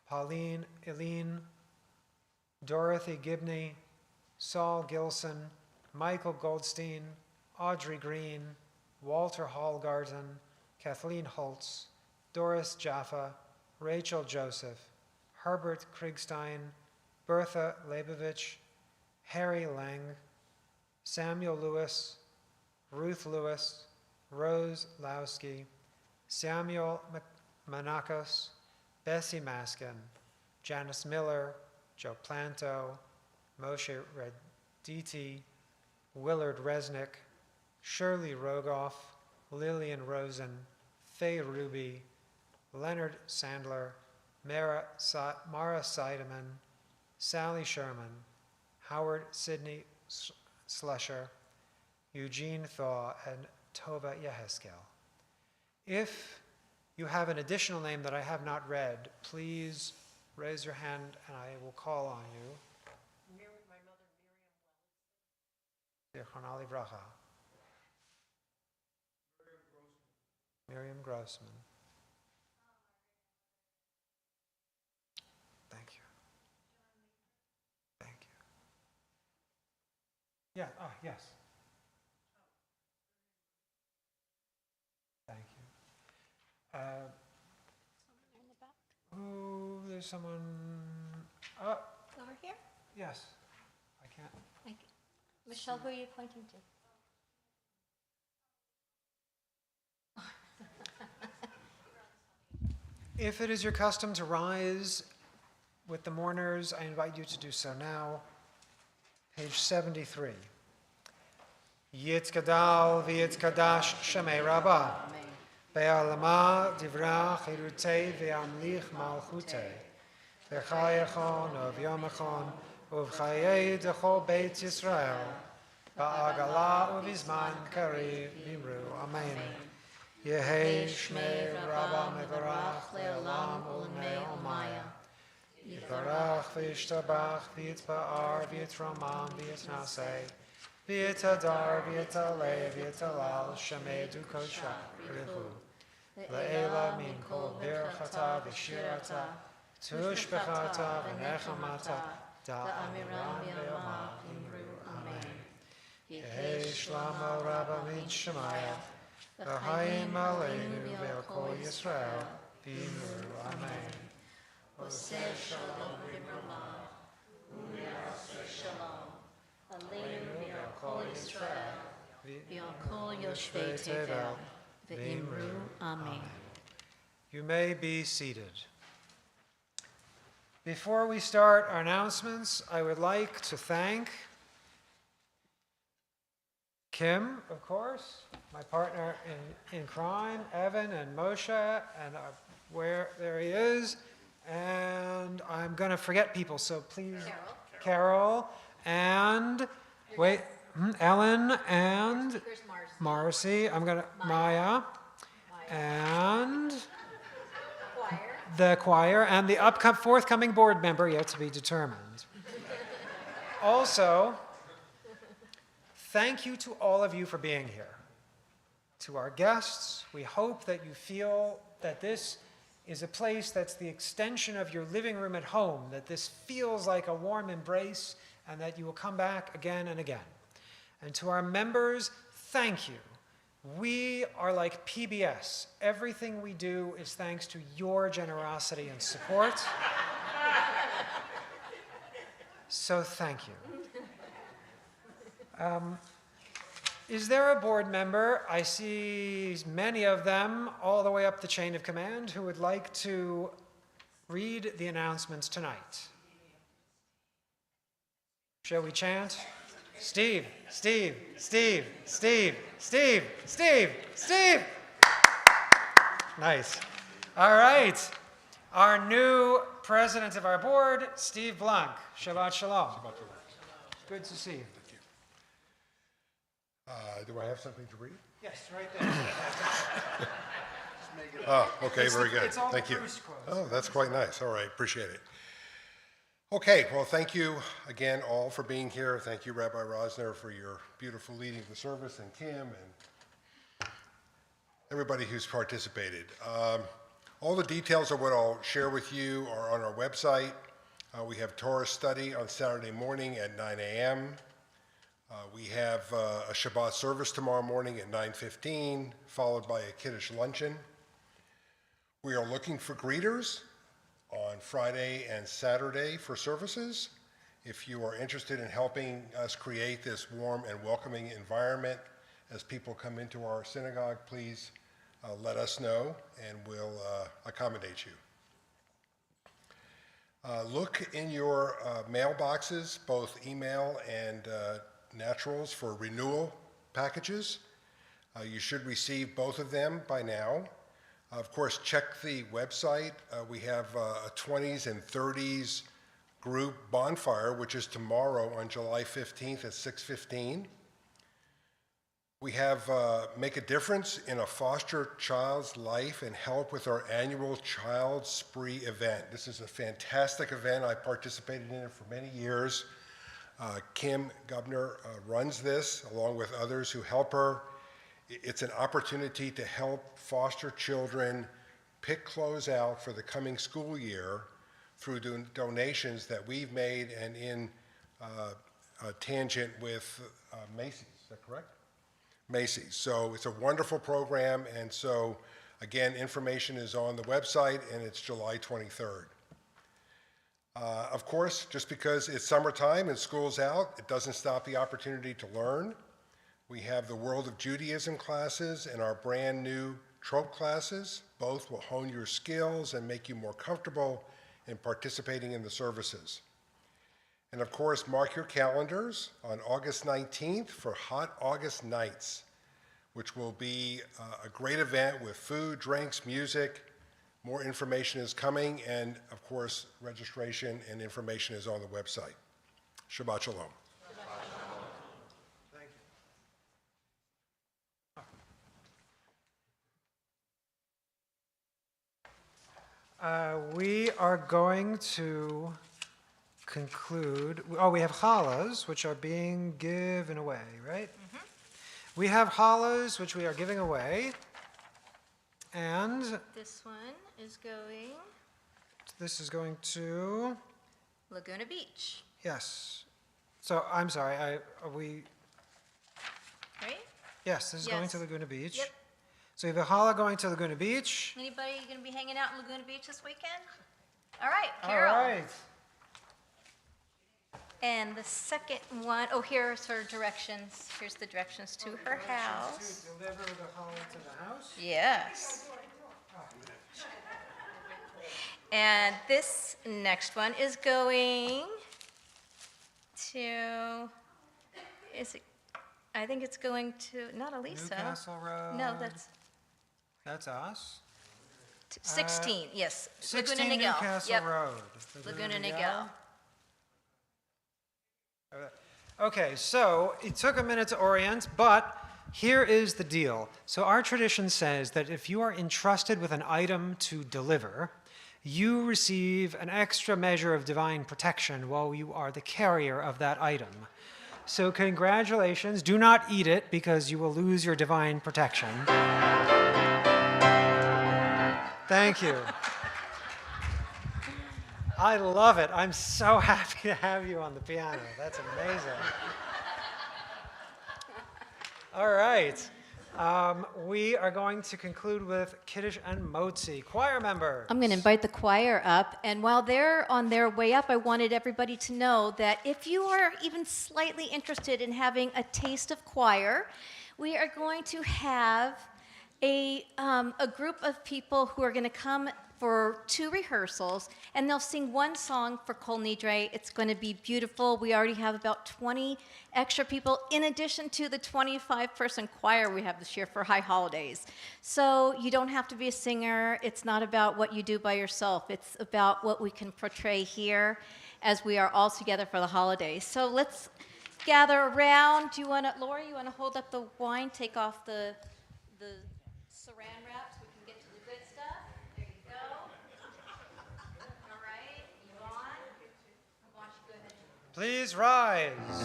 Pauline Eileen, Dorothy Gibney, Saul Gilson, Michael Goldstein, Audrey Green, Walter Hallgarten, Kathleen Holtz, Doris Jaffa, Rachel Joseph, Herbert Kriegstein, Bertha Leibovich, Harry Lang, Samuel Lewis, Ruth Lewis, Rose Lowski, Samuel Manakos, Bessie Maskin, Janice Miller, Joe Planto, Moshe Redditi, Willard Resnick, Shirley Rogoff, Lillian Rosen, Faye Ruby, Leonard Sandler, Mara Seidemann, Sally Sherman, Howard Sidney Slusher, Eugene Thaw, and Tova Yeheskel. If you have an additional name that I have not read, please raise your hand and I will call on you. My mother, Miriam Wellington. Miriam Grossman. Thank you. Thank you. Yeah, yes. Thank you. In the back. Oh, there's someone. Over here? Yes. I can't. Thank you. Michelle, who are you pointing to? If it is your custom to rise with the mourners, I invite you to do so now. Page 73. Yitzkadal v'yitzkadash shemei rabbah. Be'alama divra chirutei ve'amlich malchutei. V'chayechon uvyomechon uvchayei dechol beit Yisrael. Ba'agala uvizman kariv v'imru. Amen. Yehei shmei rabbah mevarach le'olam ulmei omaya. Yivarach v'yishtabach v'yitba'ar v'yitramam v'yitnasei. V'yitadar v'yitalei v'yitalal shemei dukosha richu. Le'ela min kol birchata v'shirata tushbechata v'nechamata da'amiram v'yoma imru. Amen. Yehei shlama rabba min shemaya. V'hayim aleinu ve'al Yisrael v'imru. Amen. Oseh shalom v'imrama, u'yaseh shalom, aleinu ve'al kol Yisrael, ve'al kol yoshvei tevel, v'imru. Amen. You may be seated. Before we start our announcements, I would like to thank Kim, of course, my partner in crime, Evan and Moshe, and there he is. And I'm going to forget people, so please. Carol. And, wait, Ellen and Marcy. I'm going to, Maya. And the choir, and the forthcoming board member yet to be determined. Also, thank you to all of you for being here. To our guests, we hope that you feel that this is a place that's the extension of your living room at home, that this feels like a warm embrace, and that you will come back again and again. And to our members, thank you. We are like PBS. Everything we do is thanks to your generosity and support. So thank you. Is there a board member, I see many of them all the way up the chain of command, who would like to read the announcements tonight? Shall we chant? Steve, Steve, Steve, Steve, Steve, Steve, Steve. Nice. All right. Our new president of our board, Steve Blanc. Shabbat shalom. Shabbat shalom. Good to see you. Do I have something to read? Yes, right there. Oh, okay, It's very the- good. it's all Thank the you. Bruce quotes. Oh, that's quite nice. All right, appreciate it. Okay, well, thank you again all for being here. Thank you, Rabbi Rosner, for your beautiful leading of the service, and Kim, and everybody who's participated. All the details of what I'll share with you are on our website. We have Torah study on Saturday morning at 9 a.m. We have a Shabbat service tomorrow morning at 9:15, followed by a Kiddush luncheon. We are looking for greeters on Friday and Saturday for services. If you are interested in helping us create this warm and welcoming environment as people come into our synagogue, please let us know and we'll accommodate you. Look in your mailboxes, both email and naturals, for renewal packages. You should receive both of them by now. Of course, check the website. We have a 20s and 30s group bonfire, which is tomorrow on July 15th at 6:15. We have Make a Difference in a Foster Child's Life and help with our annual Child Spree event. This is a fantastic event. I participated in it for many years. Kim Gubner runs this along with others who help her. It's an opportunity to help foster children pick clothes out for the coming school year through donations that we've made and in a tangent with Macy's. Is that correct? Macy's. So it's a wonderful program, and so again, information is on the website, and it's July 23rd. Of course, just because it's summertime and school's out, it doesn't stop the opportunity to learn. We have the World of Judaism classes and our brand new trope classes. Both will hone your skills and make you more comfortable in participating in the services. And of course, mark your calendars on August 19th for Hot August Nights, which will be a great event with food, drinks, music. More information is coming, and of course, registration and information is on the website. Shabbat shalom. Thank you. We are going to conclude. Oh, we have challahs, which are being given away, right? Mm-hmm. We have challahs, which we are giving away. And This one is going this is going to, Laguna Beach, yes. So I'm sorry, are we, right? yes, this is going to Yes. Laguna Beach. Yep. So we have a challah going to Laguna Beach. Anybody going to be hanging out in Laguna Beach this weekend? All right, Carol. All right. And the second one, oh, here's her directions. Here's the directions to her house. To deliver the challah to the house. Yes. And this next one is going to, is it, I think it's going to, not Elisa. Newcastle Road. No, That's us. 16, yes. 16 Laguna Niguel. Newcastle Yep. Road. Laguna Niguel. Okay, so it took a minute to orient, but here is the deal. So our tradition says that if you are entrusted with an item to deliver, you receive an extra measure of divine protection while you are the carrier of that item. So congratulations. Do not eat it because you will lose your divine protection. Thank you. I love it. I'm so happy to have you on the piano. That's amazing. All right. We are going to conclude with Kiddush and Motzi. Choir members. I'm going to invite the choir up, and while they're on their way up, I wanted everybody to know that if you are even slightly interested in having a taste of choir, we are going to have a group of people who are going to come for 2 rehearsals, and they'll sing 1 song for Kol Nidre. It's going to be beautiful. We already have about 20 extra people, in addition to the 25-person choir we have this year for High Holidays. So you don't have to be a singer. It's not about what you do by yourself. It's about what we can portray here as we are all together for the holidays. So let's gather around. Do you want to, Laura, you want to hold up the wine, take off the saran wrap so we can get to the good stuff? There you go. All right, Yvonne. Why don't you go ahead and Please rise.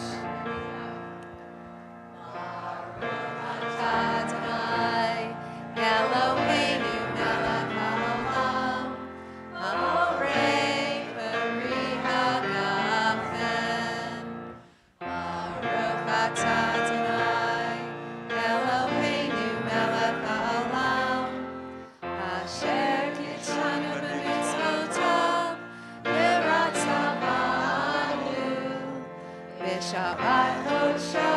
Adonai, Eloheinu melech haolam, Horei peri hagafen. Baruch atah Adonai, Eloheinu melech haolam, asher kitshanu b'mitzvotav, v'ratzah banu, b'shabbat kodsho.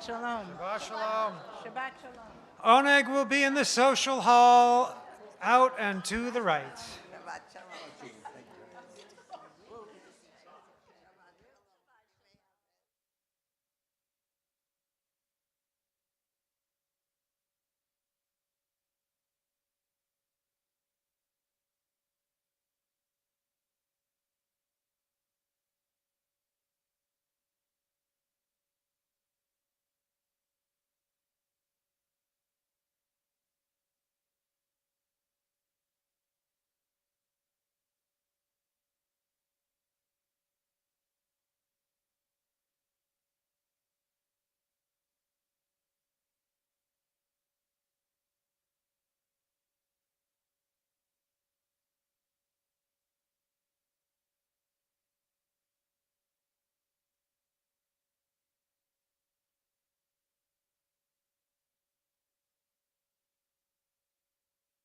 Shalom. Shabbat shalom. Shabbat shalom. Oneg will be in the social hall, out and to the right. Shabbat shalom.